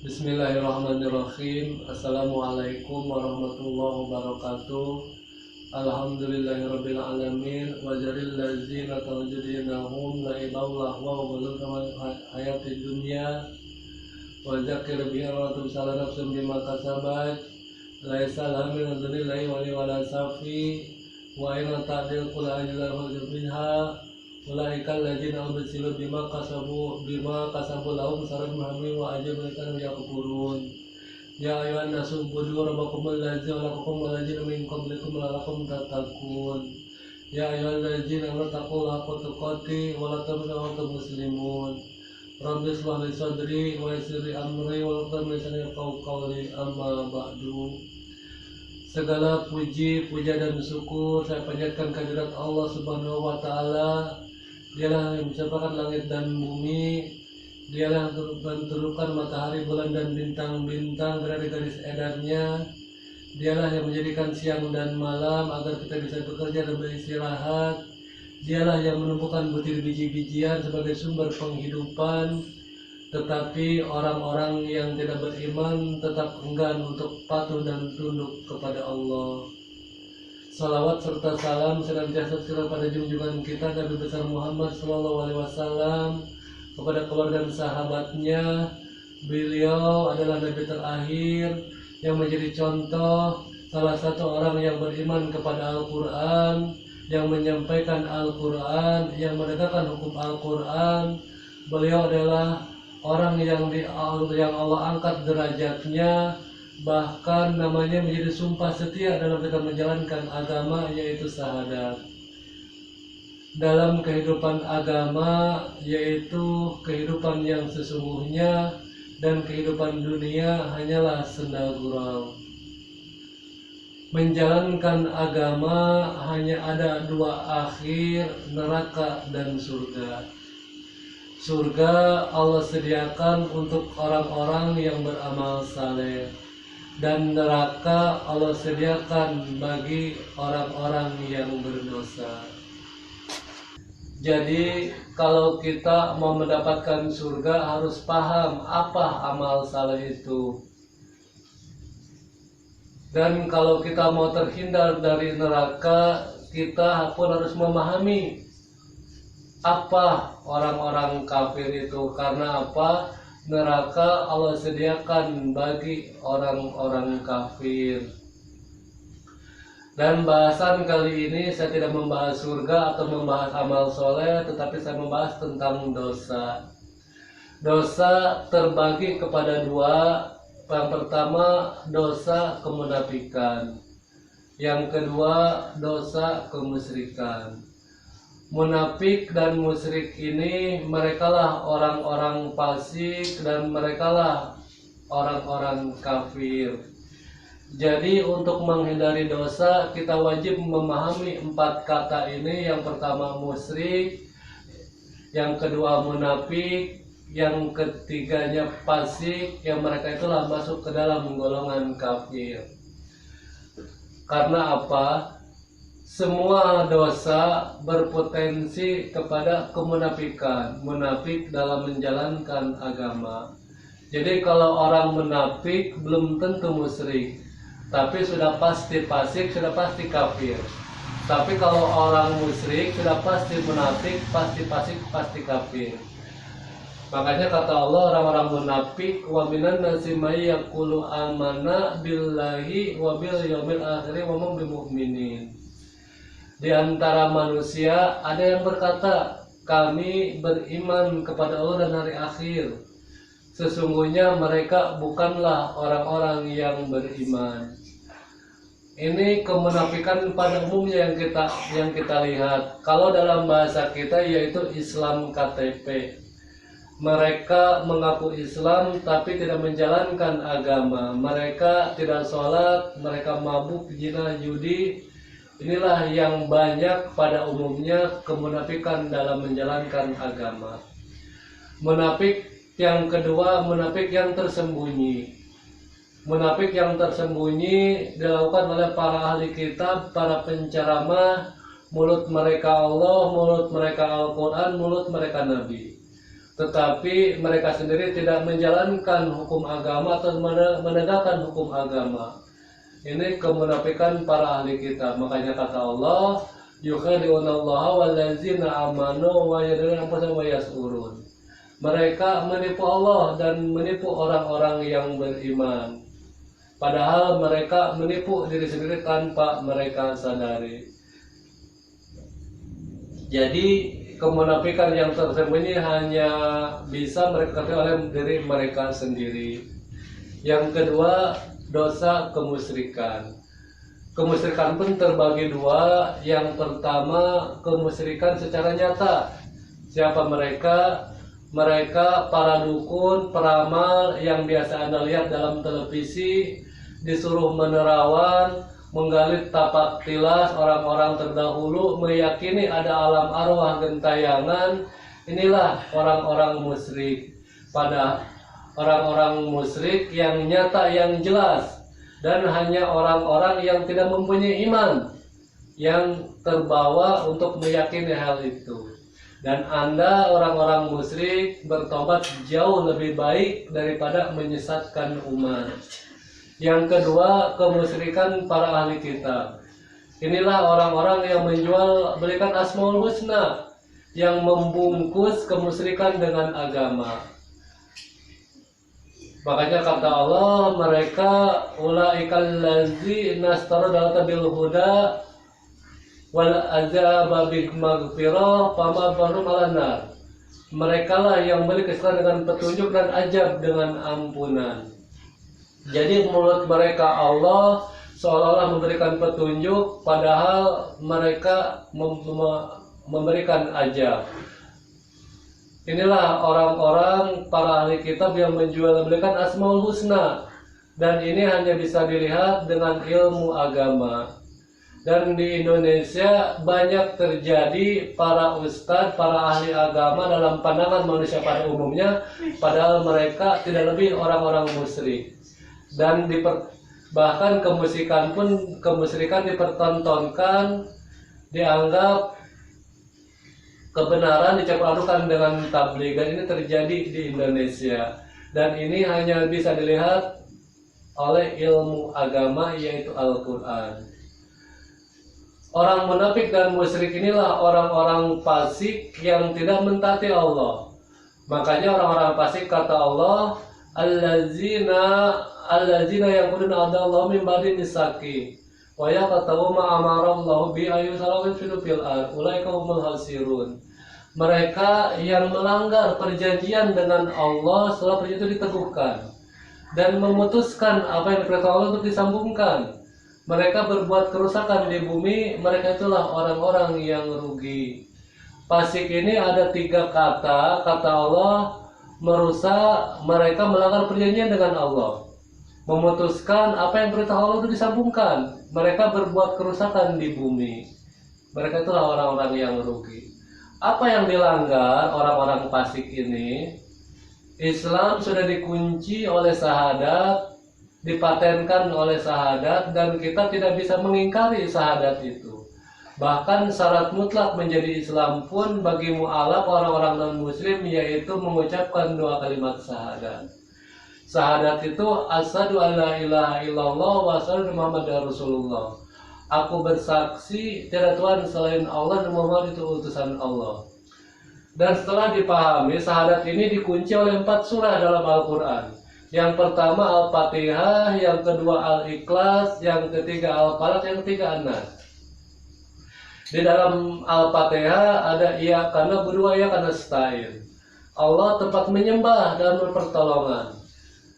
Bismillahirrahmanirrahim. Assalamualaikum warahmatullahi wabarakatuh. Alhamdulillahirabbil alamin wa jaril ladzina tawjudinahum la ilaha wa balagha hayatid dunya wa zakir bihi wa tusala nafsun bima kasabat laisa laha min dzalillahi wala safi wa in ta'dil qul ajlahu minha ulaika alladzina ubsilu bima kasabu lahum sarabun hamim wa ajrun kanu yakfurun. Ya ayyuhan nasu ubudu rabbakum alladzi khalaqakum wal ladzina min qablikum la'allakum tattaqun. Ya ayyuhalladzina amanu taqullaha haqqa tuqatih wa la tamutunna illa wa antum muslimun. Rabbi shrah li sadri wa yassir li amri wa hlul 'uqdatam min lisani yafqahu qawli. Amma ba'du. Segala puji, puja dan syukur saya panjatkan kehadirat Allah Subhanahu wa taala. Dialah yang menciptakan langit dan bumi. Dialah yang menentukan matahari, bulan dan bintang-bintang berada di garis edarnya. Dialah yang menjadikan siang dan malam agar kita bisa bekerja dan beristirahat. Dialah yang menumbuhkan butir biji-bijian sebagai sumber penghidupan. Tetapi orang-orang yang tidak beriman tetap enggan untuk patuh dan tunduk kepada Allah. Salawat serta salam senantiasa kepada junjungan kita Nabi besar Muhammad SAW, kepada keluarga dan sahabatnya. Beliau adalah Nabi terakhir yang menjadi contoh, salah satu orang yang beriman kepada Al-Quran, yang menyampaikan Al-Quran, yang menegakkan hukum Al-Quran. Beliau adalah orang yang Allah angkat derajatnya, bahkan namanya menjadi sumpah setia dalam kita menjalankan agama, yaitu syahadat. Dalam kehidupan agama, yaitu kehidupan yang sesungguhnya, dan kehidupan dunia hanyalah senda gurau. Menjalankan agama hanya ada dua akhir, neraka dan surga. Surga Allah sediakan untuk orang-orang yang beramal saleh, dan neraka Allah sediakan bagi orang-orang yang berdosa. Jadi kalau kita mau mendapatkan surga harus paham apa amal saleh itu. Dan kalau kita mau terhindar dari neraka, kita pun harus memahami apa orang-orang kafir itu. Karena apa? Neraka Allah sediakan bagi orang-orang kafir. Dan bahasan kali ini saya tidak membahas surga atau membahas amal soleh, tetapi saya membahas tentang dosa. Dosa terbagi kepada dua. Yang pertama, dosa kemunafikan. Yang kedua, dosa kemusyrikan. Munafik dan musyrik ini merekalah orang-orang fasik dan merekalah orang-orang kafir. Jadi untuk menghindari dosa kita wajib memahami empat kata ini. Yang pertama musyrik, yang kedua munafik, yang ketiganya fasik, yang mereka itulah masuk ke dalam golongan kafir. Karena apa? Semua dosa berpotensi kepada kemunafikan, munafik dalam menjalankan agama. Jadi kalau orang munafik belum tentu musyrik, tapi sudah pasti fasik, sudah pasti kafir. Tapi kalau orang musyrik sudah pasti munafik, pasti fasik, pasti kafir. Makanya kata Allah, orang-orang munafik wa minan nasi may yaqulu amanna billahi wa bil yaumil akhir wa hum bimu'minin. Di antara manusia ada yang berkata, kami beriman kepada Allah dan hari akhir. Sesungguhnya mereka bukanlah orang-orang yang beriman. Ini kemunafikan pada umumnya yang kita lihat. Kalau dalam bahasa kita yaitu Islam KTP. Mereka mengaku Islam tapi tidak menjalankan agama. Mereka tidak sholat, mereka mabuk, zina, judi. Inilah yang banyak pada umumnya kemunafikan dalam menjalankan agama. Munafik yang kedua, munafik yang tersembunyi. Munafik yang tersembunyi dilakukan oleh para ahli kitab, para penceramah. Mulut mereka Allah, mulut mereka Al-Quran, mulut mereka Nabi. tetapi mereka sendiri tidak menjalankan hukum agama atau menegakkan hukum agama. Ini kemunafikan para ahli kitab. Makanya kata Allah, yukhadi'unallaha wallazina amanu wa yadruna anfusahum wa yas'urun. Mereka menipu Allah dan menipu orang-orang yang beriman. Padahal mereka menipu diri sendiri tanpa mereka sadari. Jadi kemunafikan yang tersembunyi hanya bisa mereka ketahui oleh diri mereka sendiri. Yang kedua, dosa kemusyrikan. Kemusyrikan pun terbagi dua. Yang pertama, kemusyrikan secara nyata. Siapa mereka? Mereka para dukun, peramal yang biasa Anda lihat dalam televisi, disuruh menerawan, menggali tapak tilas orang-orang terdahulu, meyakini ada alam arwah gentayangan. Inilah orang-orang musyrik. Pada orang-orang musyrik yang nyata, yang jelas, dan hanya orang-orang yang tidak mempunyai iman yang terbawa untuk meyakini hal itu. Dan Anda orang-orang musyrik bertobat jauh lebih baik daripada menyesatkan umat. Yang kedua, kemusyrikan para ahli kitab. Inilah orang-orang yang menjual belikan Asmaul Husna, yang membungkus kemusyrikan dengan agama. Makanya kata Allah, mereka ulaikal ladzina istarada bil huda wal azaba bil maghfirah fama barum alanar. Mereka lah yang beli keselamatan dengan petunjuk dan ajab dengan ampunan. Jadi menurut mereka Allah seolah-olah memberikan petunjuk, padahal mereka memberikan ajab. Inilah orang-orang para ahli kitab yang menjual belikan Asmaul Husna, dan ini hanya bisa dilihat dengan ilmu agama. Dan di Indonesia banyak terjadi para ustadz, para ahli agama dalam pandangan manusia pada umumnya, padahal mereka tidak lebih orang-orang musyrik. Dan bahkan kemusyrikan dipertontonkan, dianggap kebenaran dicampur-adukan dengan tabligh, dan ini terjadi di Indonesia. Dan ini hanya bisa dilihat oleh ilmu agama, yaitu Al-Quran. Orang munafik dan musyrik inilah orang-orang fasik yang tidak mentaati Allah. Makanya orang-orang fasik kata Allah, allazina yaquluna Allah min ba'di misaki wa yaqta'u ma amara Allah bi ayyusalamin fil ard ulaika humul khasirun. Mereka yang melanggar perjanjian dengan Allah setelah perjanjian itu diteguhkan dan memutuskan apa yang diperintahkan Allah untuk disambungkan. Mereka berbuat kerusakan di bumi, mereka itulah orang-orang yang rugi. Fasik ini ada 3 kata Allah: merusak, mereka melanggar perjanjian dengan Allah, memutuskan apa yang perintah Allah itu disambungkan, mereka berbuat kerusakan di bumi. Mereka itulah orang-orang yang rugi. Apa yang dilanggar orang-orang fasik ini? Islam sudah dikunci oleh syahadat, dipatenkan oleh syahadat, dan kita tidak bisa mengingkari syahadat itu. Bahkan syarat mutlak menjadi Islam pun bagi mu'alaf orang-orang non-muslim, yaitu mengucapkan 2 kalimat syahadat. Syahadat itu asyhadu an la ilaha illallah wa asyhadu anna Muhammadar Rasulullah. Aku bersaksi tiada Tuhan selain Allah dan Muhammad itu utusan Allah. Dan setelah dipahami, syahadat ini dikunci oleh 4 surah dalam Al-Quran. Yang pertama Al-Fatihah, yang kedua Al-Ikhlas, yang ketiga Al-Falaq, yang ketiga An-Nas. Di dalam Al-Fatihah ada iyyaka na'budu wa iyyaka nasta'in. Allah tempat menyembah dan pertolongan.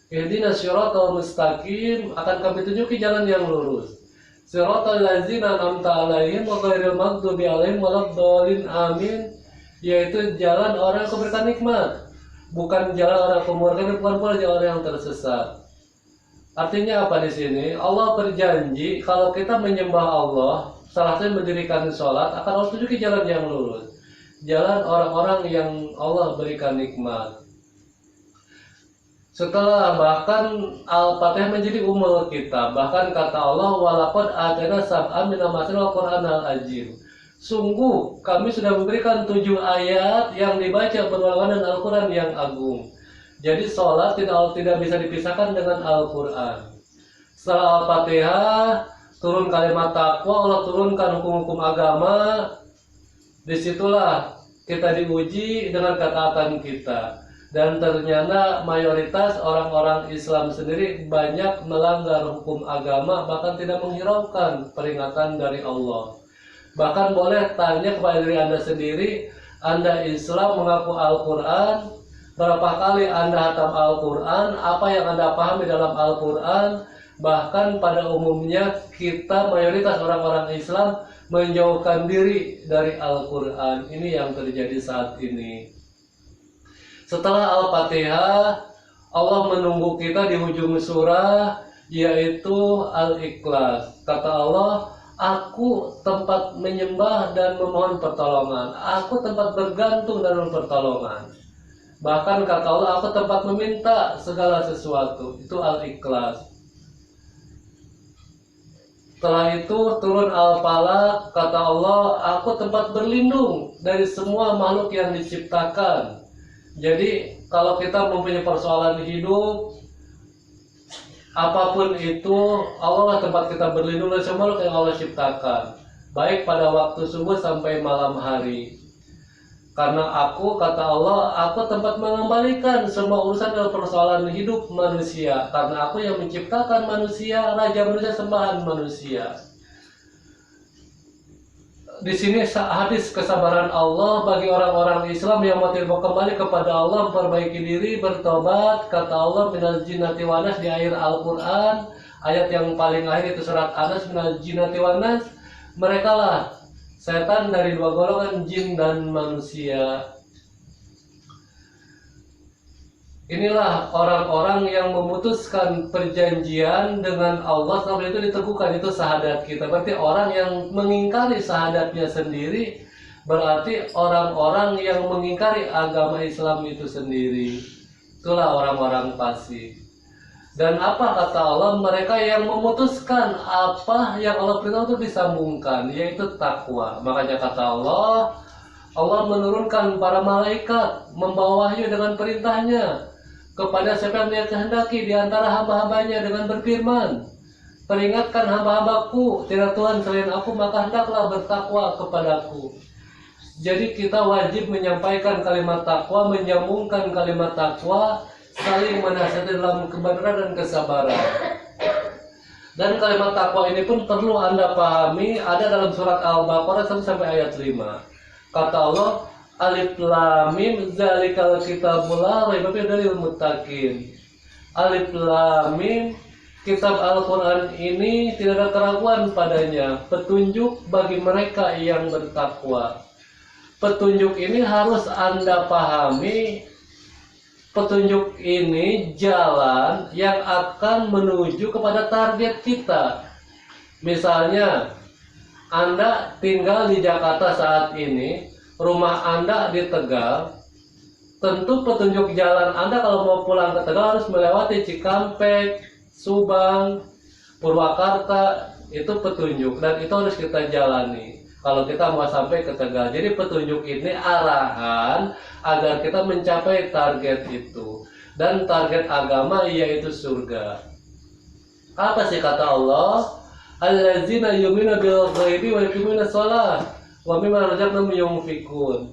Ihdinas siratal mustaqim, akan kami tunjuki jalan yang lurus. Siratal ladzina an'amta 'alaihim ghairil maghdubi 'alaihim waladdallin, amin. Yaitu jalan orang yang kuberikan nikmat, bukan jalan orang kemurkaan, bukan pula jalan orang yang tersesat. Artinya apa di sini? Allah berjanji kalau kita menyembah Allah, salah satu mendirikan sholat, akan Allah tunjuki jalan yang lurus, jalan orang-orang yang Allah berikan nikmat. Setelah bahkan Al-Fatihah menjadi umul kitab, bahkan kata Allah walaqad atana sab'an minal mathani wal Qur'anal azim. Sungguh kami sudah memberikan 7 ayat yang dibaca berulang dan Al-Quran yang agung. Jadi sholat tidak bisa dipisahkan dengan Al-Quran. Setelah Al-Fatihah turun kalimat takwa, Allah turunkan hukum-hukum agama. Disitulah kita diuji dengan ketaatan kita. Dan ternyata mayoritas orang-orang Islam sendiri banyak melanggar hukum agama, bahkan tidak menghiraukan peringatan dari Allah. Bahkan boleh tanya kepada diri Anda sendiri, Anda Islam mengaku Al-Quran, berapa kali Anda hatam Al-Quran, apa yang Anda pahami dalam Al-Quran. Bahkan pada umumnya kita mayoritas orang-orang Islam menjauhkan diri dari Al-Quran. Ini yang terjadi saat ini. Setelah Al-Fatihah, Allah menunggu kita di ujung surah, yaitu Al-Ikhlas. Kata Allah, aku tempat menyembah dan memohon pertolongan. Aku tempat bergantung dan pertolongan. Bahkan kata Allah, aku tempat meminta segala sesuatu. Itu Al-Ikhlas. Setelah itu turun Al-Falaq, kata Allah, aku tempat berlindung dari semua makhluk yang diciptakan. Jadi kalau kita mempunyai persoalan hidup, apapun itu, Allah lah tempat kita berlindung dari semua makhluk yang Allah ciptakan, baik pada waktu subuh sampai malam hari. Karena aku, kata Allah, aku tempat mengembalikan semua urusan dalam persoalan hidup manusia. Karena aku yang menciptakan manusia, raja manusia, sembahan manusia. Di sini hadis kesabaran Allah bagi orang-orang Islam yang mau kembali kepada Allah, memperbaiki diri, bertobat. Kata Allah, minal jinnati wanas di akhir Al-Quran, ayat yang paling akhir itu surat Anas, minal jinnati wanas. Mereka lah setan dari 2 golongan, jin dan manusia. Inilah orang-orang yang memutuskan perjanjian dengan Allah sampai itu diteguhkan, itu syahadat kita. Berarti orang yang mengingkari syahadatnya sendiri, berarti orang-orang yang mengingkari agama Islam itu sendiri. Itulah orang-orang fasik. Dan apa kata Allah? Mereka yang memutuskan apa yang Allah perintah itu disambungkan, yaitu takwa. Makanya kata Allah, Allah menurunkan para malaikat membawa wahyu dengan perintahnya kepada siapa yang dia kehendaki di antara hamba-hambanya dengan berfirman, peringatkan hamba-hambaku, tidak Tuhan selain aku, maka hendaklah bertakwa kepadaku. Jadi kita wajib menyampaikan kalimat takwa, menyambungkan kalimat takwa, saling menasihati dalam kebenaran dan kesabaran. Dan kalimat takwa ini pun perlu Anda pahami, ada dalam surat Al-Baqarah 1 sampai ayat 5. Kata Allah, Alif Lam Mim zalikal kitabul la raiba fihi hudal muttaqin. Alif Lam Mim, kitab Al-Quran ini tidak ada keraguan padanya, petunjuk bagi mereka yang bertakwa. Petunjuk ini harus Anda pahami. Petunjuk ini jalan yang akan menuju kepada target kita. Misalnya, Anda tinggal di Jakarta saat ini, rumah Anda di Tegal. Tentu petunjuk jalan Anda kalau mau pulang ke Tegal harus melewati Cikampek, Subang, Purwakarta. Itu petunjuk dan itu harus kita jalani kalau kita mau sampai ke Tegal. Jadi petunjuk ini arahan agar kita mencapai target itu. Dan target agama yaitu surga. Apa sih kata Allah? Allazina yu'minuna bil ghaibi wa yuqimuna shalah wa mimma razaqnahum yunfikun.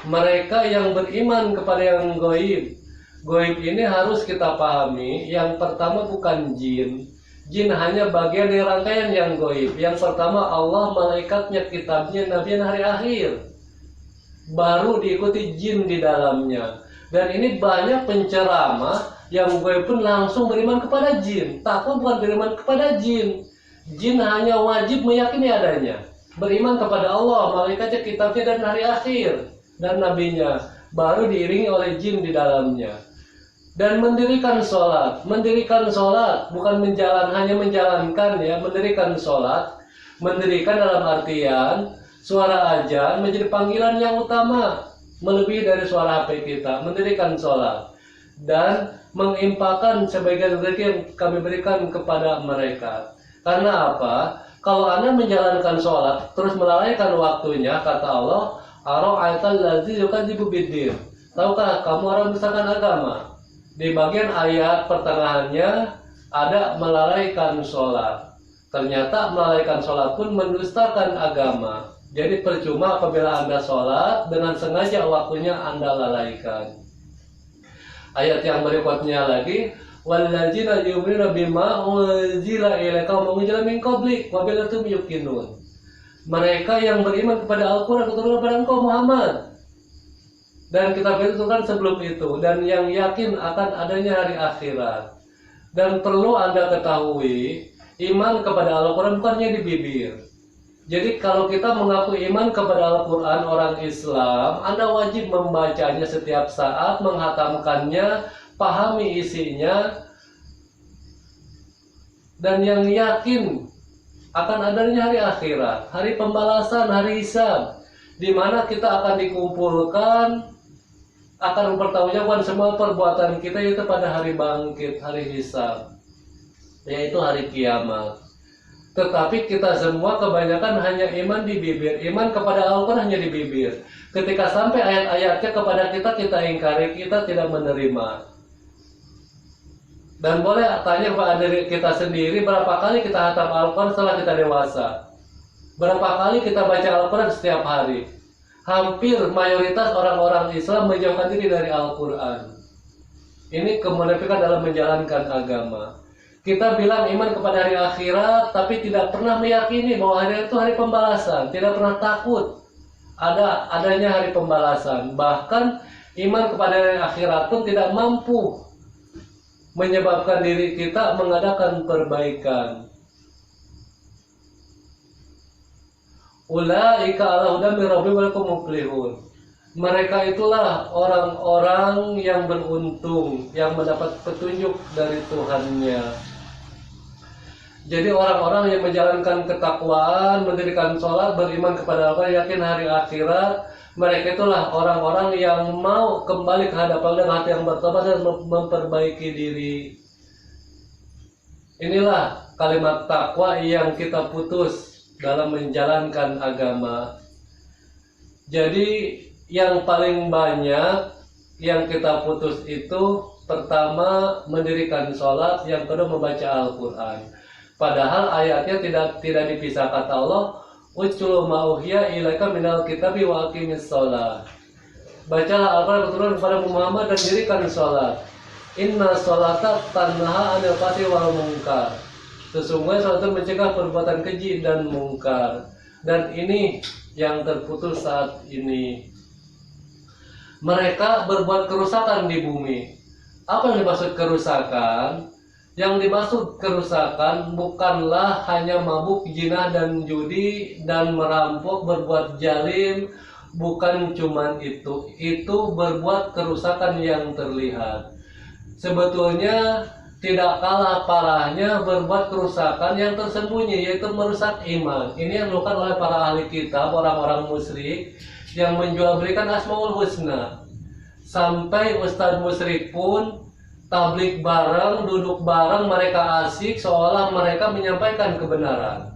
Mereka yang beriman kepada yang gaib. Gaib ini harus kita pahami. Yang pertama bukan jin. Jin hanya bagian dari rangkaian yang gaib. Yang pertama Allah, malaikatnya, kitabnya, nabi, dan hari akhir. Baru diikuti jin di dalamnya. Dan ini banyak penceramah yang gaib pun langsung beriman kepada jin. Takwa bukan beriman kepada jin. Jin hanya wajib meyakini adanya. Beriman kepada Allah, malaikatnya, kitabnya, dan hari akhir. Dan nabinya. Baru diiringi oleh jin di dalamnya. Dan mendirikan sholat bukan hanya menjalankan ya, mendirikan sholat, mendirikan dalam artian suara azan menjadi panggilan yang utama melebihi dari suara HP kita, mendirikan sholat dan mengimpakkan sebagian rezeki yang kami berikan kepada mereka. Karena apa? Kalau Anda menjalankan sholat terus melalaikan waktunya, kata Allah, ara'aital ladzi yukadzibu biddin. Tahukah kamu orang mendustakan agama? Di bagian ayat pertengahannya ada melalaikan sholat. Ternyata melalaikan sholat pun mendustakan agama. Jadi percuma apabila Anda sholat dengan sengaja waktunya Anda lalaikan. Ayat yang berikutnya lagi, walladzina yu'minuna bima unzila ilaika wa unzila min qablik wa bil ladzi yuqinun. Mereka yang beriman kepada Al-Qur'an keturunan kepada engkau Muhammad dan kitab itu kan sebelum itu, dan yang yakin akan adanya hari akhirat. Dan perlu Anda ketahui, iman kepada Al-Qur'an bukannya di bibir. Jadi kalau kita mengaku iman kepada Al-Quran orang Islam, Anda wajib membacanya setiap saat, menghatamkannya, pahami isinya, dan yang yakin akan adanya hari akhirat, hari pembalasan, hari hisab, di mana kita akan dikumpulkan, akan mempertanggungjawabkan semua perbuatan kita, yaitu pada hari bangkit, hari hisab, yaitu hari kiamat. Tetapi kita semua kebanyakan hanya iman di bibir. Iman kepada Al-Quran hanya di bibir. Ketika sampai ayat-ayatnya kepada kita, kita ingkari, kita tidak menerima. Dan boleh tanya kepada diri kita sendiri, berapa kali kita hatam Al-Quran setelah kita dewasa? Berapa kali kita baca Al-Quran setiap hari? Hampir mayoritas orang-orang Islam menjauhkan diri dari Al-Quran. Ini kemunafikan dalam menjalankan agama. Kita bilang iman kepada hari akhirat, tapi tidak pernah meyakini bahwa hari itu hari pembalasan. Tidak pernah takut adanya hari pembalasan. Bahkan iman kepada hari akhirat pun tidak mampu menyebabkan diri kita mengadakan perbaikan. Ulaika ala hudan min rabbihim wa lahum muflihun. Mereka itulah orang-orang yang beruntung, yang mendapat petunjuk dari Tuhannya. Jadi orang-orang yang menjalankan ketakwaan, mendirikan sholat, beriman kepada Allah, yakin hari akhirat, mereka itulah orang-orang yang mau kembali ke hadapan dengan hati yang bertobat dan memperbaiki diri. Inilah kalimat takwa yang kita putus dalam menjalankan agama. Jadi yang paling banyak yang kita putus itu, pertama mendirikan sholat, yang kedua membaca Al-Quran. Padahal ayatnya tidak dipisah, kata Allah, "Utslu ma uhiya ilaika minal kitabi wa aqimis shalah." Bacalah Al-Quran keturunan kepada Muhammad dan dirikan sholat. Inna sholata tanha 'anil fahsya'i wal munkar. Sesungguhnya sholat itu mencegah perbuatan keji dan mungkar. Dan ini yang terputus saat ini. Mereka berbuat kerusakan di bumi. Apa yang dimaksud kerusakan? Yang dimaksud kerusakan bukanlah hanya mabuk, zina dan judi dan merampok, berbuat zalim, bukan cuman itu. Itu berbuat kerusakan yang terlihat. Sebetulnya tidak kalah parahnya berbuat kerusakan yang tersembunyi, yaitu merusak iman. Ini yang dilakukan oleh para ahli kitab, orang-orang musyrik yang menjual belikan Asmaul Husna. Sampai ustadz musyrik pun tablik bareng, duduk bareng, mereka asik seolah mereka menyampaikan kebenaran.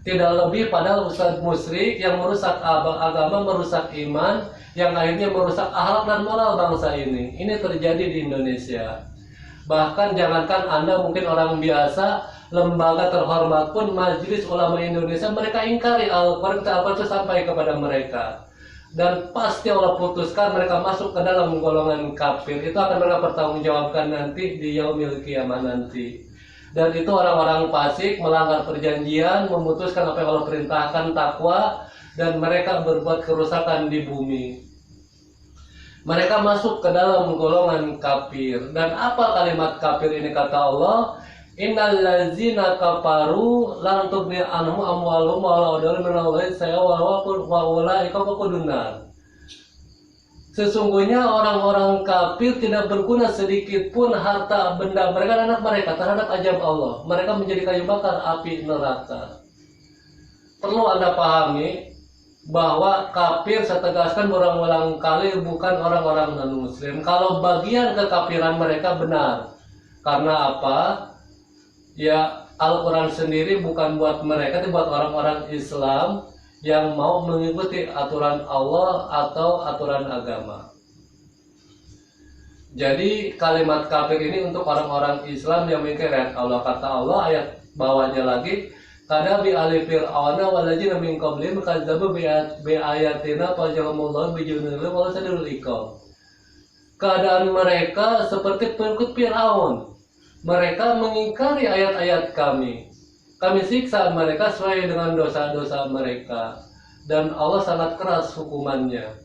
Tidak lebih padahal ustadz musyrik yang merusak agama, merusak iman, yang akhirnya merusak akhlak dan moral bangsa ini. Ini terjadi di Indonesia. Bahkan jangankan Anda, mungkin orang biasa, lembaga terhormat pun, Majelis Ulama Indonesia, mereka ingkari Al-Quran itu sampai kepada mereka. Dan pasti Allah putuskan mereka masuk ke dalam golongan kafir. Itu akan mereka pertanggungjawabkan nanti di yaumil qiyamah nanti. Dan itu orang-orang fasik, melanggar perjanjian, memutuskan apa yang Allah perintahkan, takwa, dan mereka berbuat kerusakan di bumi. Mereka masuk ke dalam golongan kafir. Dan apa kalimat kafir ini, kata Allah? Innal ladzina kafaru lan tughni anhum amwaluhum wa la auladuhum min Allahi shay'an wa ulaika faqudun nar. Sesungguhnya orang-orang kafir tidak berguna sedikit pun harta benda mereka dan anak mereka terhadap ajab Allah. Mereka menjadi kayu bakar api neraka. Perlu Anda pahami bahwa kafir, saya tegaskan berulang-ulang kali, bukan orang-orang non-muslim. Kalau bagian kekafiran mereka benar. Karena apa? Ya, Al-Quran sendiri bukan buat mereka, tapi buat orang-orang Islam yang mau mengikuti aturan Allah atau aturan agama. Jadi kalimat kafir ini untuk orang-orang Islam yang mengingkari ayat Allah. Kata Allah ayat bawahnya lagi, kadabi ali fir'auna waladzina min qablihim kadzabu bi ayatina fajahumullahu bijunil wa sadrul iqam. Keadaan mereka seperti pengikut Fir'aun. Mereka mengingkari ayat-ayat kami. Kami siksa mereka sesuai dengan dosa-dosa mereka. Dan Allah sangat keras hukumannya.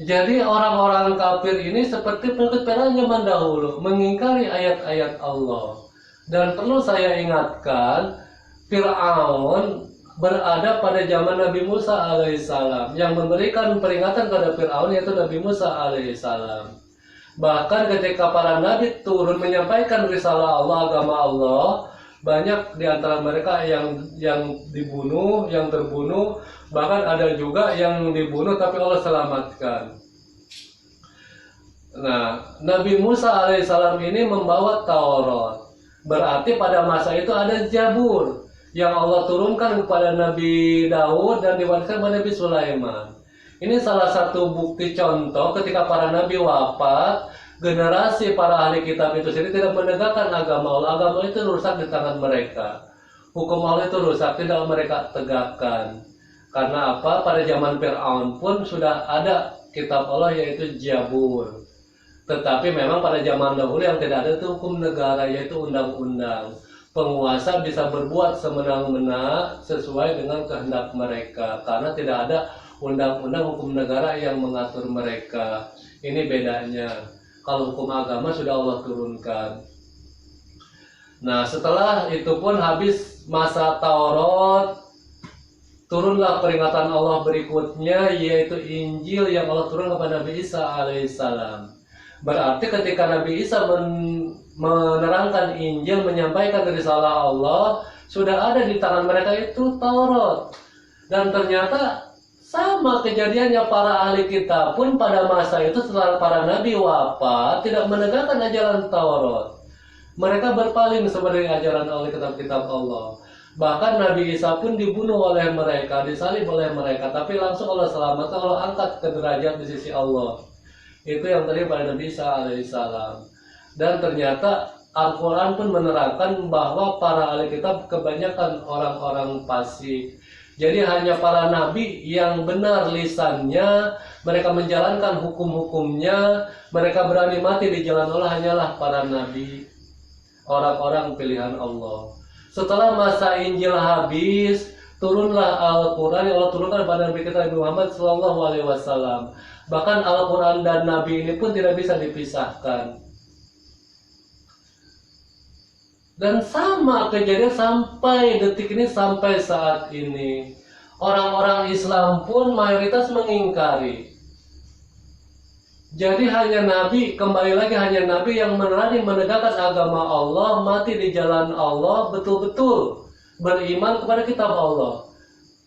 Jadi orang-orang kafir ini seperti pengikut Fir'aun zaman dahulu, mengingkari ayat-ayat Allah. Dan perlu saya ingatkan, Fir'aun berada pada zaman Nabi Musa alaihissalam yang memberikan peringatan kepada Fir'aun, yaitu Nabi Musa alaihissalam. Bahkan ketika para nabi turun menyampaikan risalah Allah, agama Allah, banyak di antara mereka yang dibunuh, yang terbunuh, bahkan ada juga yang dibunuh tapi Allah selamatkan. Nah, Nabi Musa alaihissalam ini membawa Taurat. Berarti pada masa itu ada Zabur yang Allah turunkan kepada Nabi Daud dan diwariskan kepada Nabi Sulaiman. Ini salah satu bukti contoh ketika para nabi wafat, generasi para ahli kitab itu sendiri tidak menegakkan agama Allah. Agama itu rusak di tangan mereka. Hukum Allah itu rusak, tidak mereka tegakkan. Karena apa? Pada zaman Fir'aun pun sudah ada kitab Allah yaitu Zabur. Tetapi memang pada zaman dahulu yang tidak ada itu hukum negara, yaitu undang-undang. Penguasa bisa berbuat semena-mena sesuai dengan kehendak mereka, karena tidak ada undang-undang hukum negara yang mengatur mereka. Ini bedanya. Kalau hukum agama sudah Allah turunkan. Nah, setelah itu pun habis masa Taurat, turunlah peringatan Allah berikutnya, yaitu Injil yang Allah turun kepada Nabi Isa alaihissalam. Berarti ketika Nabi Isa menerangkan Injil, menyampaikan risalah Allah, sudah ada di tangan mereka itu Taurat. Dan ternyata sama kejadiannya para ahli kitab pun pada masa itu setelah para nabi wafat tidak menegakkan ajaran Taurat. Mereka berpaling seperti ajaran oleh kitab-kitab Allah. Bahkan Nabi Isa pun dibunuh oleh mereka, disalib oleh mereka, tapi langsung Allah selamatkan, Allah angkat ke derajat di sisi Allah. Itu yang terjadi pada Nabi Isa alaihissalam. Dan ternyata Al-Quran pun menerangkan bahwa para ahli kitab kebanyakan orang-orang fasik. Jadi hanya para nabi yang benar lisannya, mereka menjalankan hukum-hukumnya, mereka berani mati di jalan Allah, hanyalah para nabi, orang-orang pilihan Allah. Setelah masa Injil habis, turunlah Al-Quran yang Allah turunkan kepada Nabi kita Nabi Muhammad SAW. Bahkan Al-Quran dan Nabi ini pun tidak bisa dipisahkan. Dan sama kejadian sampai detik ini, sampai saat ini. Orang-orang Islam pun mayoritas mengingkari. Jadi hanya Nabi, kembali lagi hanya Nabi yang berani menegakkan agama Allah, mati di jalan Allah, betul-betul beriman kepada kitab Allah.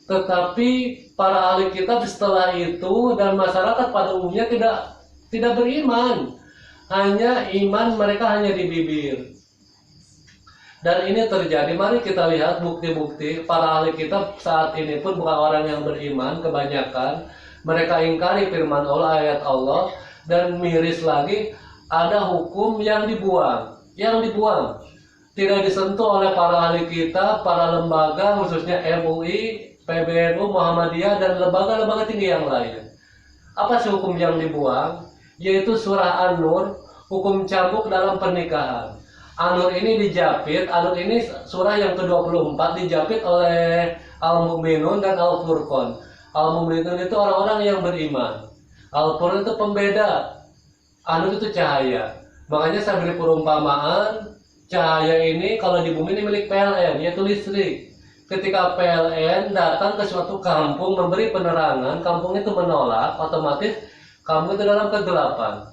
Tetapi para ahli kitab setelah itu dan masyarakat pada umumnya tidak beriman. Hanya iman mereka hanya di bibir. Dan ini terjadi, mari kita lihat bukti-bukti para ahli kitab saat ini pun bukan orang yang beriman, kebanyakan mereka ingkari firman Allah, ayat Allah, dan miris lagi ada hukum yang dibuang, tidak disentuh oleh para ahli kitab, para lembaga khususnya MUI, PBNU, Muhammadiyah, dan lembaga-lembaga tinggi yang lain. Apa sih hukum yang dibuang? Yaitu surah An-Nur, hukum cambuk dalam pernikahan. An-Nur ini dijapit, An-Nur ini surah yang ke-24 dijapit oleh Al-Mu'minun dan Al-Furqan. Al-Mu'minun itu orang-orang yang beriman. Al-Furqan itu pembeda. An-Nur itu cahaya. Makanya saya beri perumpamaan, cahaya ini kalau di bumi ini milik PLN, yaitu listrik. Ketika PLN datang ke suatu kampung memberi penerangan, kampung itu menolak, otomatis kampung itu dalam kegelapan.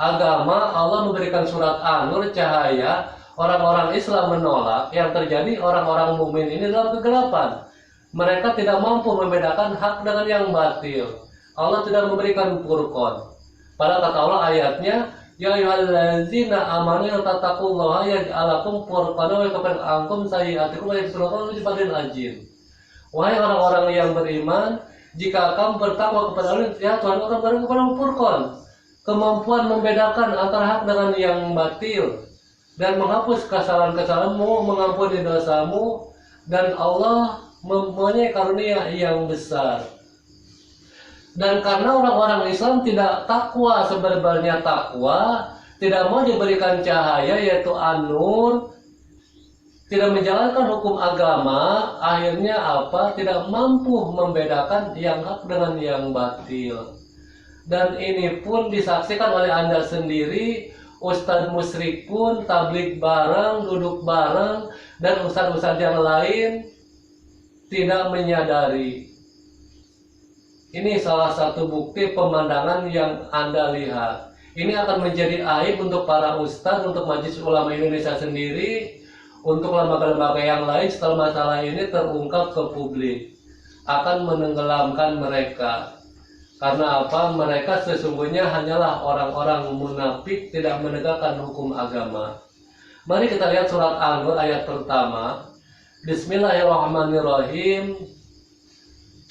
Agama Allah memberikan surat An-Nur, cahaya, orang-orang Islam menolak, yang terjadi orang-orang mukmin ini dalam kegelapan. Mereka tidak mampu membedakan hak dengan yang batil. Allah tidak memberikan Furqan. Padahal kata Allah ayatnya, Ya ayyuhallazina amanu tattaqullaha yaj'alakum furqanan wa yakfir ankum sayyi'atikum wa yaghfir lakum min fadlil ajin. Wahai orang-orang yang beriman, jika kamu bertakwa kepada Allah, ya Tuhan akan berikan kepadamu furqan, kemampuan membedakan antara hak dengan yang batil, dan menghapus kesalahan-kesalahanmu, mengampuni dosamu, dan Allah mempunyai karunia yang besar. Dan karena orang-orang Islam tidak takwa sebenarnya takwa, tidak mau diberikan cahaya yaitu an-nur, tidak menjalankan hukum agama, akhirnya apa? Tidak mampu membedakan yang hak dengan yang batil. Dan ini pun disaksikan oleh Anda sendiri, ustadz musyrik pun tablik bareng, duduk bareng, dan ustadz-ustadz yang lain tidak menyadari. Ini salah satu bukti pemandangan yang Anda lihat. Ini akan menjadi aib untuk para ustadz, untuk Majelis Ulama Indonesia sendiri, untuk lembaga-lembaga yang lain setelah masalah ini terungkap ke publik. Akan menenggelamkan mereka. Karena apa? Mereka sesungguhnya hanyalah orang-orang munafik, tidak menegakkan hukum agama. Mari kita lihat surat An-Nur ayat pertama. Bismillahirrahmanirrahim.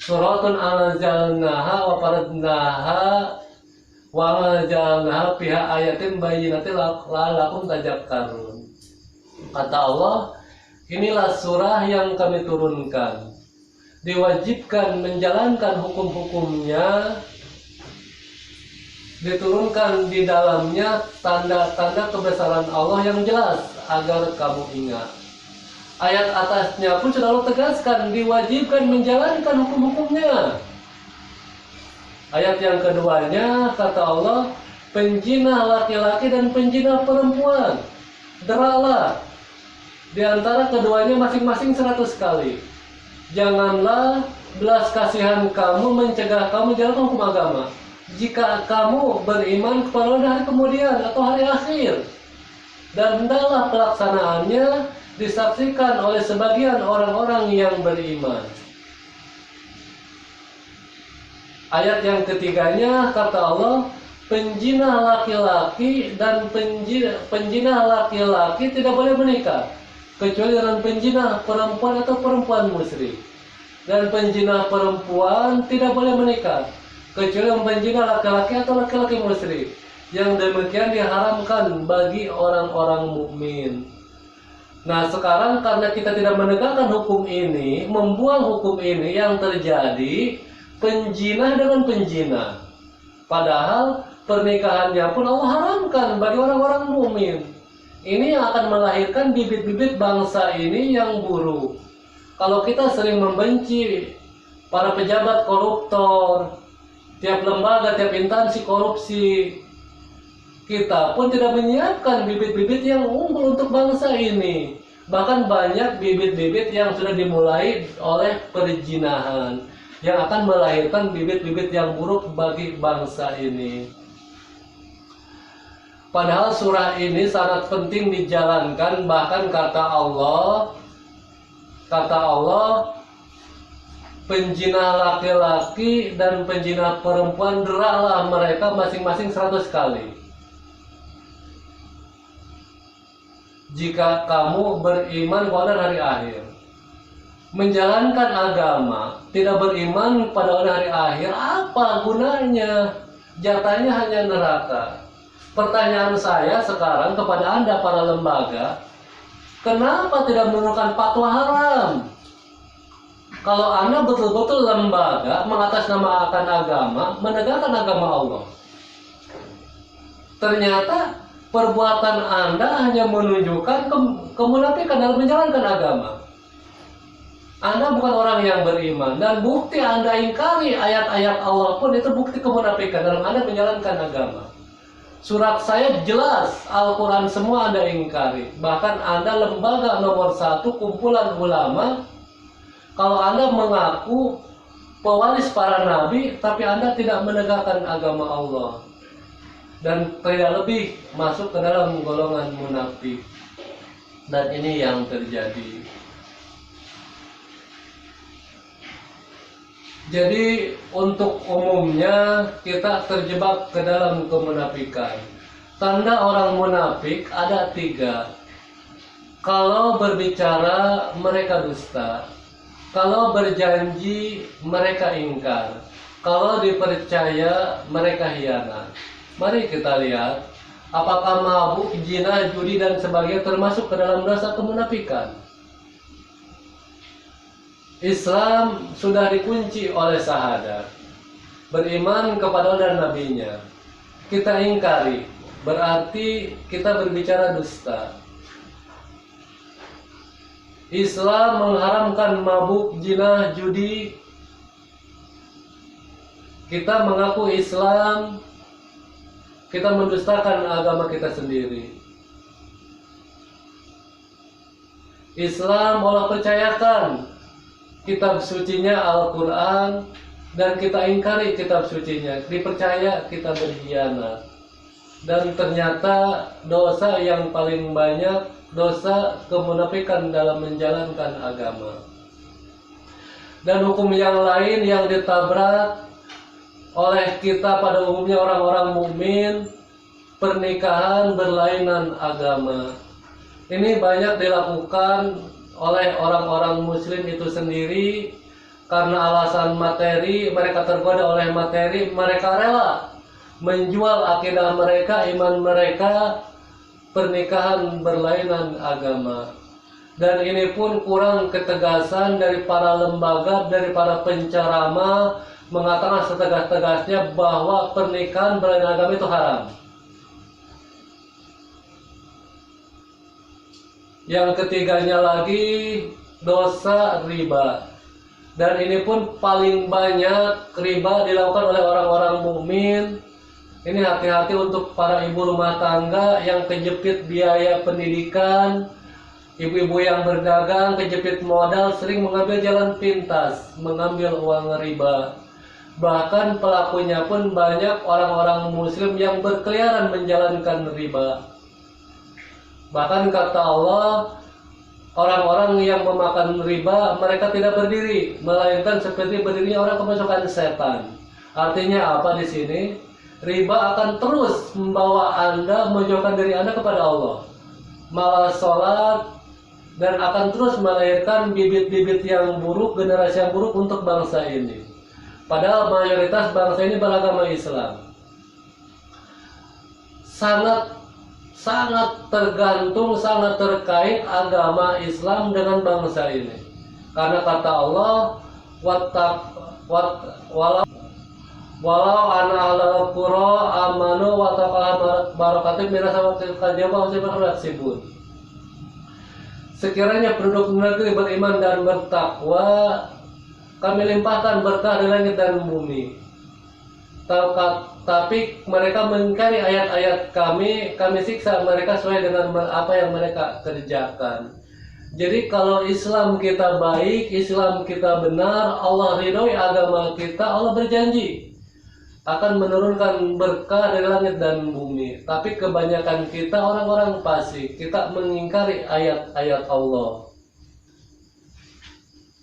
Suratun anzalnaha wa faradnaha wa anzalnaha fiha ayatin bayyinatin la'allakum tadhakkarun. Kata Allah, inilah surah yang kami turunkan. Diwajibkan menjalankan hukum-hukumnya, diturunkan di dalamnya tanda-tanda kebesaran Allah yang jelas agar kamu ingat. Ayat atasnya pun sudah Allah tegaskan, diwajibkan menjalankan hukum-hukumnya. Ayat yang keduanya kata Allah, penjina laki-laki dan penjina perempuan, deralah di antara keduanya masing-masing 100 kali. Janganlah belas kasihan kamu mencegah kamu jalan hukum agama. Jika kamu beriman kepada hari kemudian atau hari akhir, dan hendaklah pelaksanaannya disaksikan oleh sebagian orang-orang yang beriman. Ayat yang ketiganya kata Allah, penjina laki-laki dan penjina laki-laki tidak boleh menikah kecuali dengan penjina perempuan atau perempuan musyrik. Dan penjina perempuan tidak boleh menikah kecuali dengan penjina laki-laki atau laki-laki musyrik. Yang demikian diharamkan bagi orang-orang mukmin. Nah sekarang karena kita tidak menegakkan hukum ini, membuang hukum ini, yang terjadi penjinah dengan penjinah. Padahal pernikahannya pun Allah haramkan bagi orang-orang mukmin. Ini yang akan melahirkan bibit-bibit bangsa ini yang buruk. Kalau kita sering membenci para pejabat koruptor, tiap lembaga, tiap instansi korupsi, kita pun tidak menyiapkan bibit-bibit yang unggul untuk bangsa ini. Bahkan banyak bibit-bibit yang sudah dimulai oleh perjinahan, yang akan melahirkan bibit-bibit yang buruk bagi bangsa ini. Padahal surah ini sangat penting dijalankan. Bahkan kata Allah, penjina laki-laki dan penjina perempuan deralah mereka masing-masing 100 kali. Jika kamu beriman pada hari akhir, menjalankan agama, tidak beriman pada hari akhir, apa gunanya? Jatahnya hanya neraka. Pertanyaan saya sekarang kepada Anda para lembaga, kenapa tidak menurunkan fatwa haram? Kalau Anda betul-betul lembaga mengatasnamakan agama, menegakkan agama Allah, ternyata perbuatan Anda hanya menunjukkan kemunafikan dalam menjalankan agama. Anda bukan orang yang beriman, dan bukti Anda ingkari ayat-ayat Allah pun itu bukti kemunafikan dalam Anda menjalankan agama. Surat saya jelas, Al-Quran semua Anda ingkari. Bahkan Anda lembaga nomor 1 kumpulan ulama. Kalau Anda mengaku pewaris para nabi, tapi Anda tidak menegakkan agama Allah, dan tidak lebih masuk ke dalam golongan munafik. Dan ini yang terjadi. Jadi untuk umumnya kita terjebak ke dalam kemunafikan. Tanda orang munafik ada 3. Kalau berbicara mereka dusta, kalau berjanji mereka ingkar, kalau dipercaya mereka hianat. Mari kita lihat, apakah mabuk, zina, judi dan sebagainya termasuk ke dalam dosa kemunafikan? Islam sudah dikunci oleh syahadat, beriman kepada Allah dan nabinya. Kita ingkari, berarti kita berbicara dusta. Islam mengharamkan mabuk, zina, judi. Kita mengaku Islam, kita mendustakan agama kita sendiri. Islam Allah percayakan kitab sucinya Al-Quran, dan kita ingkari kitab sucinya. Dipercaya kita berkhianat. Dan ternyata dosa yang paling banyak, dosa kemunafikan dalam menjalankan agama. Dan hukum yang lain yang ditabrak oleh kita pada umumnya orang-orang mukmin, pernikahan berlainan agama. Ini banyak dilakukan oleh orang-orang muslim itu sendiri karena alasan materi. Mereka tergoda oleh materi, mereka rela menjual akidah mereka, iman mereka, pernikahan berlainan agama. Dan ini pun kurang ketegasan dari para lembaga, dari para penceramah, mengatakan setegas-tegasnya bahwa pernikahan berlainan agama itu haram. Yang ketiganya lagi, dosa riba. Dan ini pun paling banyak riba dilakukan oleh orang-orang mukmin. Ini hati-hati untuk para ibu rumah tangga yang kejepit biaya pendidikan, ibu-ibu yang berdagang kejepit modal, sering mengambil jalan pintas, mengambil uang riba. Bahkan pelakunya pun banyak orang-orang muslim yang berkeliaran menjalankan riba. Bahkan kata Allah, orang-orang yang memakan riba mereka tidak berdiri, melainkan seperti berdirinya orang kemasukan setan. Artinya apa di sini? Riba akan terus membawa Anda, menjauhkan diri Anda kepada Allah, malah sholat, dan akan terus melahirkan bibit-bibit yang buruk, generasi yang buruk untuk bangsa ini. Padahal mayoritas bangsa ini beragama Islam. Sangat tergantung, sangat terkait agama Islam dengan bangsa ini. Karena kata Allah, walau ana ahlal qura amanu wa taqaha barakatim mirasa wa kajaba wa sibun. Sekiranya penduduk negeri beriman dan bertakwa, kami limpahkan berkah di langit dan bumi. Tapi mereka mengingkari ayat-ayat kami siksa mereka sesuai dengan apa yang mereka kerjakan. Jadi kalau Islam kita baik, Islam kita benar, Allah ridhoi agama kita, Allah berjanji akan menurunkan berkah dari langit dan bumi. Tapi kebanyakan kita orang-orang fasik, kita mengingkari ayat-ayat Allah.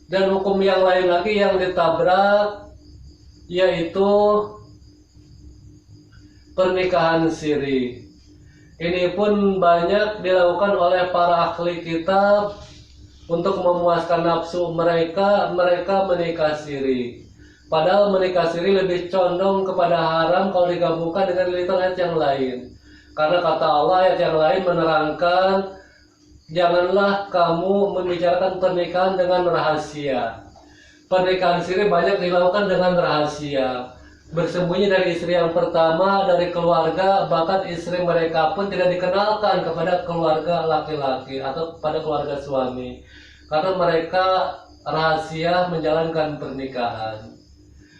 Dan hukum yang lain lagi yang ditabrak, yaitu pernikahan siri. Ini pun banyak dilakukan oleh para ahli kitab untuk memuaskan nafsu mereka menikah siri. Padahal menikah siri lebih condong kepada haram kalau digabungkan dengan literal ayat yang lain. Karena kata Allah ayat yang lain menerangkan, janganlah kamu membicarakan pernikahan dengan rahasia. Pernikahan siri banyak dilakukan dengan rahasia, bersembunyi dari istri yang pertama, dari keluarga, bahkan istri mereka pun tidak dikenalkan kepada keluarga laki-laki atau kepada keluarga suami, karena mereka rahasia menjalankan pernikahan.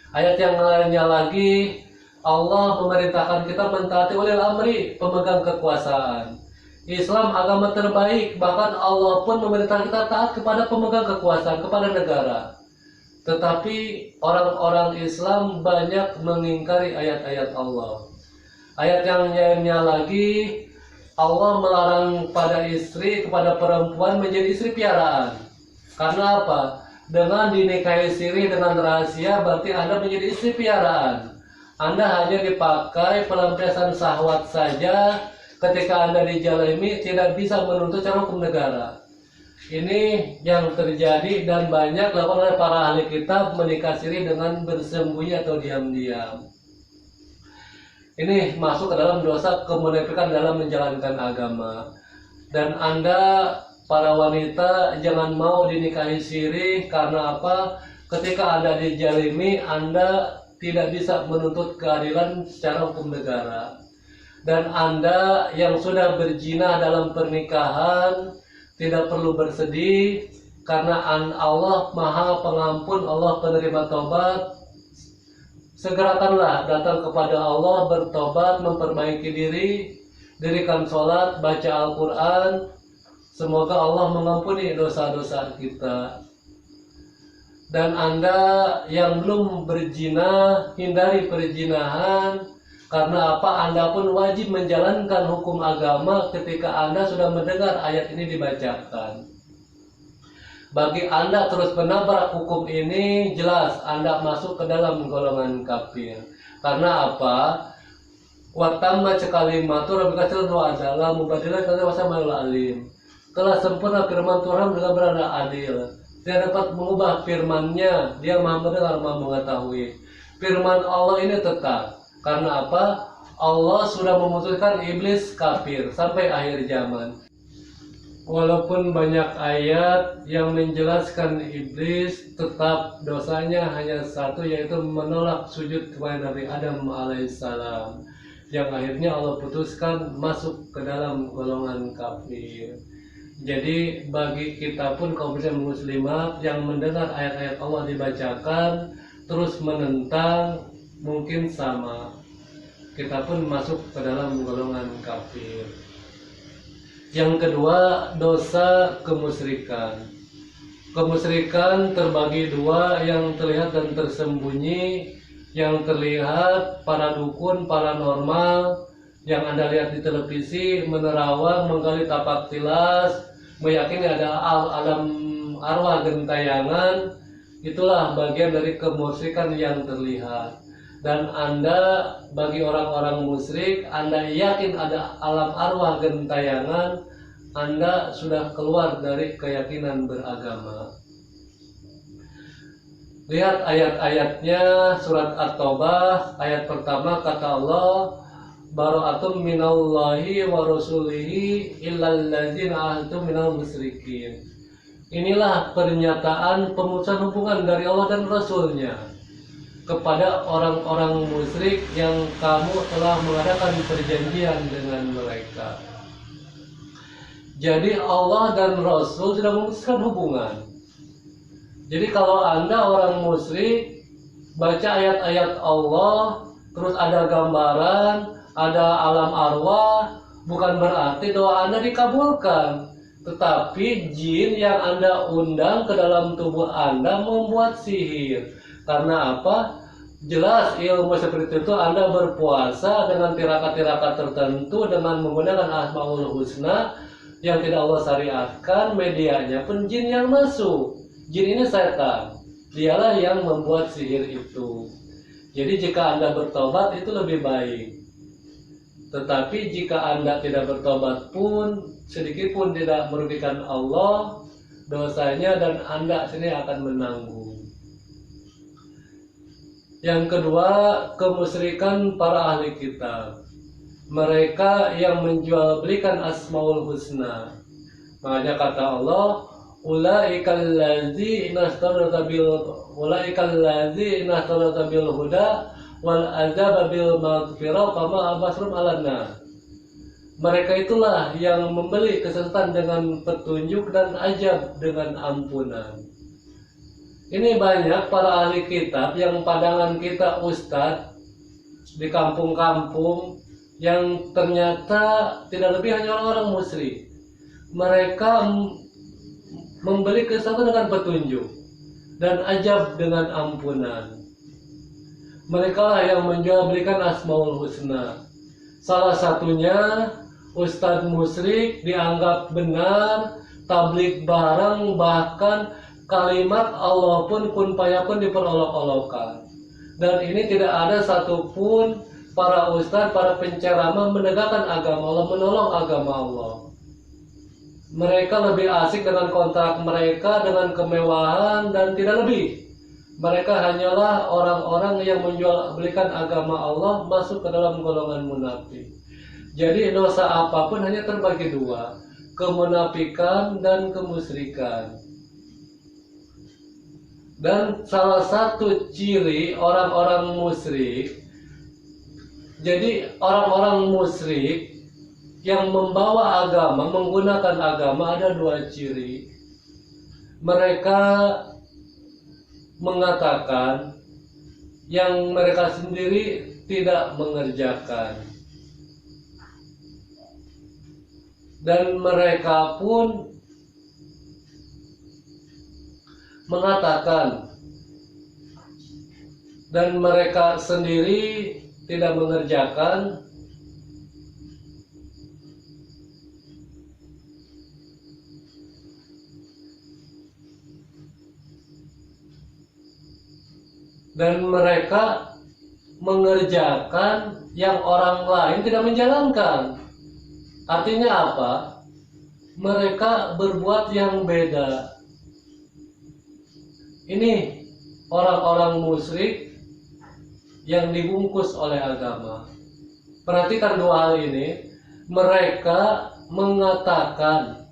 Ayat yang lainnya lagi, Allah memerintahkan kita mentaati ulil amri, pemegang kekuasaan. Islam agama terbaik, bahkan Allah pun memerintahkan kita taat kepada pemegang kekuasaan, kepada negara. Tetapi orang-orang Islam banyak mengingkari ayat-ayat Allah. Ayat yang lainnya lagi, Allah melarang pada istri, kepada perempuan menjadi istri piaraan. Karena apa? Dengan dinikahi siri dengan rahasia, berarti Anda menjadi istri piaraan. Anda hanya dipakai pelampiasan syahwat saja. Ketika Anda dizalimi, tidak bisa menuntut secara hukum negara. Ini yang terjadi dan banyak dilakukan oleh para ahli kitab, menikah siri dengan bersembunyi atau diam-diam. Ini masuk ke dalam dosa kemunafikan dalam menjalankan agama. Dan Anda para wanita jangan mau dinikahi siri, karena apa? Ketika Anda dizalimi, Anda tidak bisa menuntut keadilan secara hukum negara. Dan Anda yang sudah berzina dalam pernikahan tidak perlu bersedih, karena Allah Maha Pengampun, Allah penerima tobat. Segerakanlah datang kepada Allah, bertobat, memperbaiki diri, dirikan sholat, baca Al-Quran. Semoga Allah mengampuni dosa-dosa kita. Dan Anda yang belum berzina, hindari perzinahan. Karena apa? Anda pun wajib menjalankan hukum agama ketika Anda sudah mendengar ayat ini dibacakan. Bagi Anda terus menabrak hukum ini, jelas Anda masuk ke dalam golongan kafir. Karena apa? Watamma kalimatu rabbika adalah mubadilah kata wasamal alim. Telah sempurna firman Tuhan dengan berada adil. Dia dapat mengubah firman-Nya, Dia Maha mendengar, Maha mengetahui. Firman Allah ini tetap. Karena apa? Allah sudah memutuskan iblis kafir sampai akhir zaman. Walaupun banyak ayat yang menjelaskan iblis, tetap dosanya hanya satu, yaitu menolak sujud kepada Nabi Adam alaihissalam, yang akhirnya Allah putuskan masuk ke dalam golongan kafir. Jadi bagi kita pun kaum muslimat yang mendengar ayat-ayat Allah dibacakan terus menentang, mungkin sama, kita pun masuk ke dalam golongan kafir. Yang kedua, dosa kemusyrikan. Kemusyrikan terbagi dua, yang terlihat dan tersembunyi. Yang terlihat para dukun, paranormal, yang Anda lihat di televisi, menerawang, menggali tapak tilas, meyakini ada alam arwah gentayangan. Itulah bagian dari kemusyrikan yang terlihat. Dan Anda, bagi orang-orang musyrik, Anda yakin ada alam arwah gentayangan, Anda sudah keluar dari keyakinan beragama. Lihat ayat-ayatnya, surat At-Taubah, ayat pertama kata Allah, Bara'atum minallahi wa rasulihi illal ladzina ahadtum minal musyrikin. Inilah pernyataan pemutusan hubungan dari Allah dan Rasulnya kepada orang-orang musyrik yang kamu telah mengadakan perjanjian dengan mereka. Jadi Allah dan Rasul sudah memutuskan hubungan. Jadi kalau Anda orang musyrik, baca ayat-ayat Allah, terus ada gambaran, ada alam arwah, bukan berarti doa Anda dikabulkan. Tetapi jin yang Anda undang ke dalam tubuh Anda membuat sihir. Karena apa? Jelas ilmu seperti itu Anda berpuasa dengan tirakat-tirakat tertentu dengan menggunakan Asmaul Husna yang tidak Allah syariatkan, medianya pun jin yang masuk. Jin ini setan, dialah yang membuat sihir itu. Jadi jika Anda bertobat itu lebih baik. Tetapi jika Anda tidak bertobat pun, sedikit pun tidak merugikan Allah, dosanya dan Anda sendiri akan menanggung. Yang kedua, kemusyrikan para ahli kitab. Mereka yang menjual belikan Asmaul Husna. Makanya kata Allah, ulaikal ladzina istarata bil huda wal azaba bil maghfirah fama abasrum alanna. Mereka itulah yang membeli kesesatan dengan petunjuk dan azab dengan ampunan. Ini banyak para ahli kitab yang pandangan kita ustadz di kampung-kampung yang ternyata tidak lebih hanya orang-orang musyrik. Mereka membeli kesesatan dengan petunjuk dan azab dengan ampunan. Mereka lah yang menjual belikan Asmaul Husna. Salah satunya ustadz musyrik dianggap benar, tablik barang, bahkan kalimat Allah pun kun fayakun diperolok-olokkan. Dan ini tidak ada satupun para ustadz, para penceramah menegakkan agama Allah, menolong agama Allah. Mereka lebih asik dengan kontrak mereka, dengan kemewahan, dan tidak lebih. Mereka hanyalah orang-orang yang menjual belikan agama Allah, masuk ke dalam golongan munafik. Jadi dosa apapun hanya terbagi dua, kemunafikan dan kemusyrikan. Dan salah satu ciri orang-orang musyrik, jadi orang-orang musyrik yang membawa agama, menggunakan agama, ada dua ciri. Mereka mengatakan yang mereka sendiri tidak mengerjakan, dan mereka pun mengatakan dan mereka sendiri tidak mengerjakan, dan mereka mengerjakan yang orang lain tidak menjalankan. Artinya apa? Mereka berbuat yang beda. Ini orang-orang musyrik yang dibungkus oleh agama. Perhatikan dua hal ini. Mereka mengatakan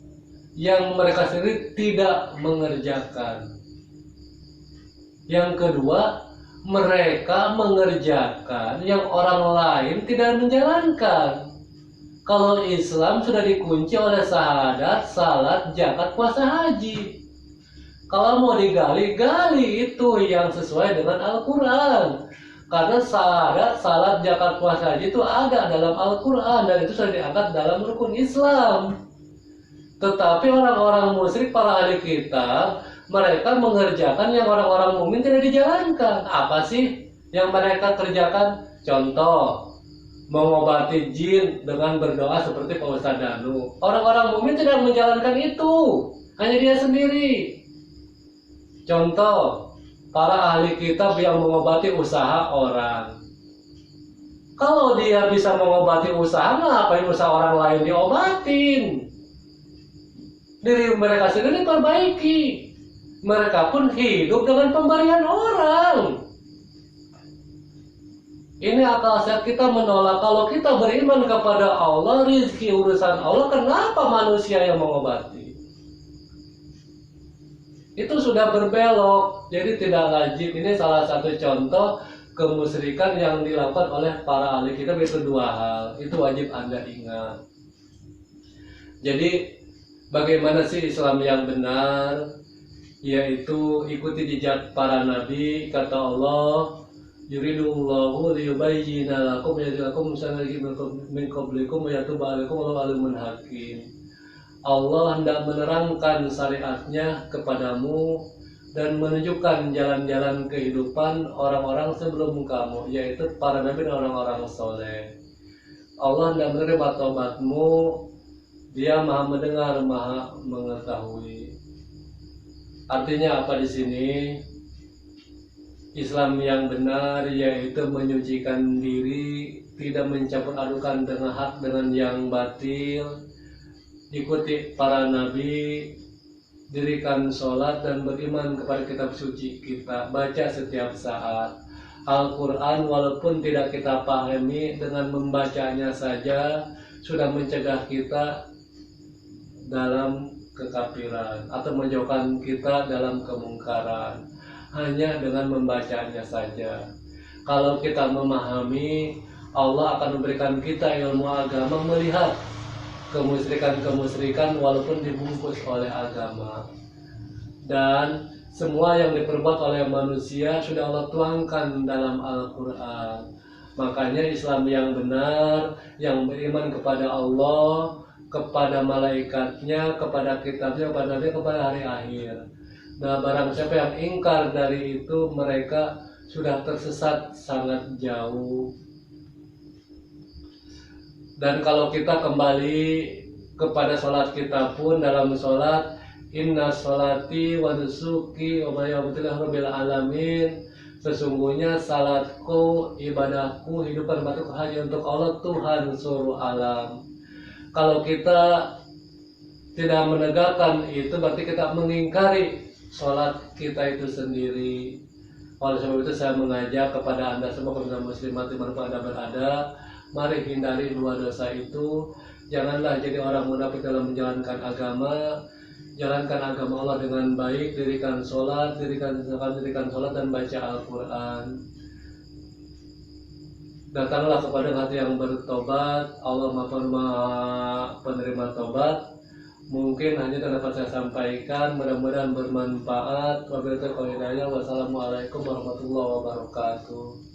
yang mereka sendiri tidak mengerjakan. Yang kedua, mereka mengerjakan yang orang lain tidak menjalankan. Kalau Islam sudah dikunci oleh syahadat, salat, zakat, puasa, haji. Kalau mau digali, gali itu yang sesuai dengan Al-Quran. Karena syahadat, salat, zakat, puasa, haji itu ada dalam Al-Quran, dan itu sudah diangkat dalam rukun Islam. Tetapi orang-orang musyrik, para ahli kitab, mereka mengerjakan yang orang-orang mukmin tidak dijalankan. Apa sih yang mereka kerjakan? Contoh, mengobati jin dengan berdoa seperti Pak Ustadz Danu. Orang-orang mukmin tidak menjalankan itu, hanya dia sendiri. Contoh, para ahli kitab yang mengobati usaha orang. Kalau dia bisa mengobati usaha, ngapain usaha orang lain diobatin? Diri mereka sendiri perbaiki. Mereka pun hidup dengan pemberian orang. Ini akal sehat kita menolak. Kalau kita beriman kepada Allah, rizki urusan Allah, kenapa manusia yang mengobati? Itu sudah berbelok, jadi tidak wajib. Ini salah satu contoh kemusyrikan yang dilakukan oleh para ahli kitab. Itu dua hal, itu wajib Anda ingat. Jadi bagaimana sih Islam yang benar? Yaitu ikuti jejak para nabi. Kata Allah, yuridullahu liyubayyina lakum yaj'alakum min qablikum wa yatuba 'alaikum wallahu alimun hakim. Allah hendak menerangkan syariatnya kepadamu dan menunjukkan jalan-jalan kehidupan orang-orang sebelum kamu, yaitu para nabi dan orang-orang soleh. Allah hendak menerima taubatmu, Dia Maha mendengar, Maha mengetahui. Artinya apa di sini? Islam yang benar yaitu menyucikan diri, tidak mencampur adukan dengan hak dengan yang batil, ikuti para nabi, dirikan sholat dan beriman kepada kitab suci kita, baca setiap saat. Al-Quran walaupun tidak kita pahami, dengan membacanya saja sudah mencegah kita dalam kekafiran atau menjauhkan kita dalam kemungkaran. Hanya dengan membacanya saja. Kalau kita memahami, Allah akan memberikan kita ilmu agama, melihat kemusyrikan walaupun dibungkus oleh agama. Dan semua yang diperbuat oleh manusia sudah Allah tuangkan dalam Al-Quran. Makanya Islam yang benar, yang beriman kepada Allah, kepada malaikatnya, kepada kitabnya, kepada nabi, kepada hari akhir. Nah, barang siapa yang ingkar dari itu, mereka sudah tersesat sangat jauh. Dan kalau kita kembali kepada sholat kita pun, dalam sholat, inna sholati wa nusuki wa mahyaya rabbil alamin, Sesungguhnya salatku, ibadahku, hidup dan matiku hanya untuk Allah Tuhan seluruh alam. Kalau kita tidak menegakkan itu berarti kita mengingkari sholat kita itu sendiri. Oleh sebab itu saya mengajak kepada Anda semua kaum muslimat dimanapun Anda berada, mari hindari dua dosa itu. Janganlah jadi orang munafik dalam menjalankan agama. Jalankan agama Allah dengan baik, dirikan sholat, dirikan sholat dan baca Al-Quran. Datanglah kepada hati yang bertobat. Allah Maha penerima tobat. Mungkin hanya yang dapat saya sampaikan, mudah-mudahan bermanfaat. Wabillahi taufiq wal hidayah. Wassalamualaikum warahmatullahi wabarakatuh.